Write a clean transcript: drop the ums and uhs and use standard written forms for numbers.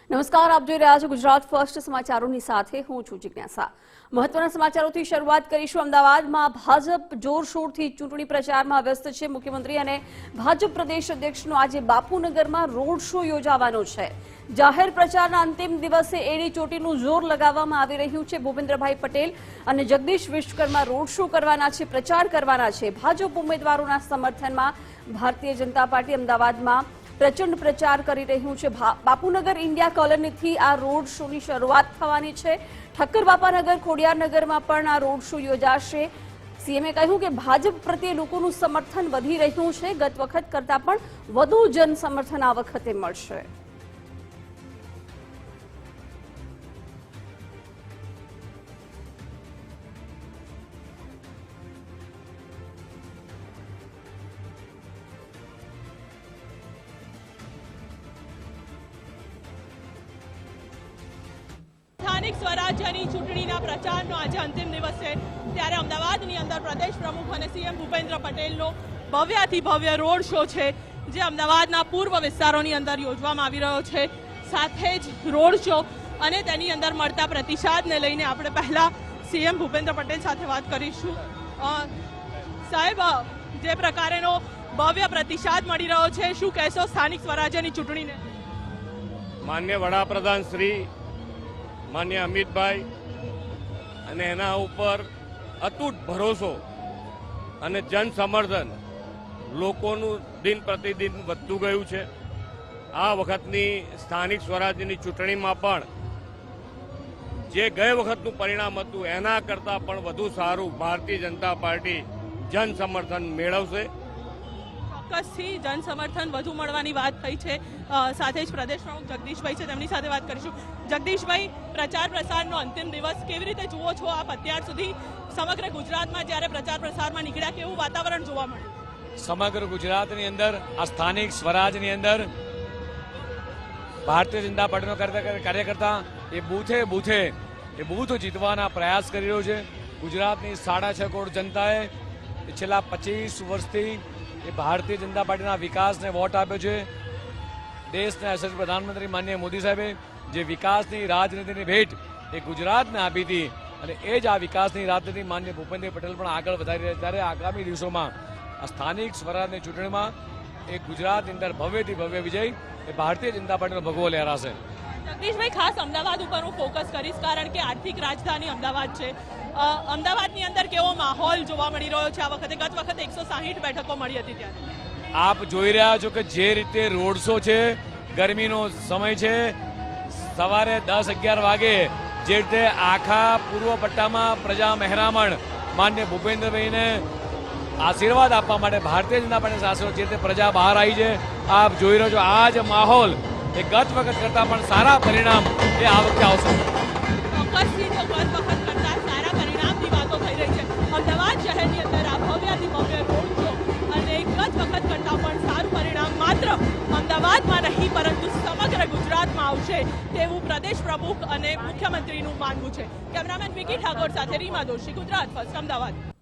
નમસ્કાર, આપ જોઈ રહ્યા છો ગુજરાત ફર્સ્ટ સમાચારોની સાથે હું છું જિજ્ઞાસા। મહત્વના સમાચારોથી શરૂઆત કરીશું। અમદાવાદમાં ભાજપ જોરશોરથી ચૂંટણી પ્રચારમાં વ્યસ્ત છે। મુખ્યમંત્રી અને ભાજપ પ્રદેશ અધ્યક્ષનો આજે બાપુનગરમાં રોડ શો યોજાવાનો છે। જાહેર પ્રચારના અંતિમ દિવસે એડી ચોટીનું જોર લગાવવામાં આવી રહ્યું છે। ભૂપેન્દ્રભાઈ પટેલ અને જગદીશ વિશ્વકર્મા રોડ શો કરવાના છે, પ્રચાર કરવાના છે। ભાજપ ઉમેદવારોના સમર્થનમાં ભારતીય જનતા પાર્ટી અમદાવાદમાં પ્રચંડ પ્રચાર કરી રહ્યું છે। બાપુનગર ઇન્ડિયા કોલોનીથી આ રોડ શોની શરૂઆત થવાની છે। ઠક્કર બાપાનગર, ખોડિયારનગરમાં પણ આ રોડ શો યોજાશે। સીએમએ કહ્યું કે ભાજપ પ્રત્યે લોકોનું સમર્થન વધી રહ્યું છે। ગત વખત કરતાં પણ વધુ જન સમર્થન આ વખતે મળશે। સ્થાનિક સ્વરાજ્યની ચૂંટણીના પ્રચારનો આજે અંતિમ દિવસ છે, ત્યારે અમદાવાદની અંદર પ્રદેશ પ્રમુખ અને સીએમ ભૂપેન્દ્ર પટેલનો ભવ્યાથી ભવ્ય રોડ શો છે, જે અમદાવાદના પૂર્વ વિસ્તારોની અંદર યોજવામાં આવી રહ્યો છે। સાથે જ રોડ શો અને તેની અંદર મળતા પ્રતિસાદને લઈને આપણે પહેલા સીએમ ભૂપેન્દ્ર પટેલ સાથે વાત કરીશું। સાહેબ, જે પ્રકારેનો ભવ્ય પ્રતિસાદ મળી રહ્યો છે, શું કહેશો સ્થાનિક સ્વરાજ્યની ચૂંટણીને? માન્ય વડાપ્રધાન શ્રી માન્ય અમિતભાઈ અને એના ઉપર અતૂટ ભરોસો અને જન સમર્થન લોકોનું દિન પ્રતિદિન વધતું ગયું છે। આ વખતની સ્થાનિક સ્વરાજ્યની ચૂંટણીમાં પણ જે ગયે વખતનું પરિણામ હતું એના કરતાં પણ વધુ સારું ભારતીય જનતા પાર્ટી જન સમર્થન મેળવશે। ચોક્કસથી જન સમર્થન વધુ મળવાની વાત થઈ છે। સાથે જ પ્રદેશ પ્રમુખ જગદીશભાઈ છે, તેમની સાથે વાત કરીશું। જગદીશભાઈ, પ્રચાર પ્રસારનો અંતિમ દિવસ કેવી રીતે જુઓ છો આપ? અત્યાર સુધી સમગ્ર ગુજરાતમાં જ્યારે પ્રચાર પ્રસારમાં નીકળ્યા, કેવું વાતાવરણ જોવા મળ્યું? સમગ્ર ગુજરાતની અંદર આ સ્થાનિક સ્વરાજની અંદર ભારતીય જનતા પાર્ટીનો કાર્યકર્તા એ બૂથ જીતવાના પ્રયાસ કરી રહ્યો છે। ગુજરાતની 6.5 કરોડ જનતાએ છેલ્લા 25 વર્ષથી એ ભારતીય જનતા પાર્ટીના વિકાસને વોટ આપ્યો છે। દેશના યશસ્વી પ્રધાનમંત્રી માનનીય મોદી સાહેબે જે વિકાસની રાજનીતિની ભેટ એ ગુજરાતને આપી હતી અને એ જ આ વિકાસની રાજનીતિ માનનીય ભૂપેન્દ્ર પટેલ પણ આગળ વધારી રહ્યા, ત્યારે આગામી દિવસોમાં આ સ્થાનિક સ્વરાજની ચૂંટણીમાં એ ગુજરાતની અંદર ભવ્યથી ભવ્ય વિજય એ ભારતીય જનતા પાર્ટીનો ભગવો લહેરાશે। જગદીશભાઈ, ખાસ અમદાવાદ ઉપર હું ફોકસ કરીશ, કારણ કે આર્થિક રાજધાની અમદાવાદ છે। અમદાવાદની અંદર કેવો માહોલ જોવા મળી રહ્યો છે આ વખતે? ગત વખતે 160 બેઠકો મળી હતી ત્યારે આપ જોઈ રહ્યા છો કે જે રીતે રોડ શો છે, ગરમીનો સમય છે, સવારે 10-11 વાગે જે રીતે આખા પૂર્વ પટ્ટામાં પ્રજા મહેરામણ માન્ય ભૂપેન્દ્રભાઈને આશીર્વાદ આપવા માટે ભારતીય જનતા પાર્ટીના આશીર્વાદ જે રીતે પ્રજા બહાર આવી છે, આપ જોઈ રહ્યો છો આ જ માહોલ એ ગત વખત કરતાં પણ સારા પરિણામ એ આ વખતે આવશે। ચોક્કસથી તો ગત વખત કરતાં સારા પરિણામની વાતો થઈ રહી છે। અમદાવાદ શહેરની અંદર આ ભવ્યાથી ભવ્ય રોડ શો અને ગત વખત કરતાં પણ સારું પરિણામ માત્ર અમદાવાદમાં નહીં પરંતુ સમગ્ર ગુજરાતમાં આવશે તેવું પ્રદેશ પ્રમુખ અને મુખ્યમંત્રીનું માનવું છે। કેમેરામેન વિકી ઠાકોર સાથે રીમા દોશી, ગુજરાત ફર્સ્ટ, અમદાવાદ।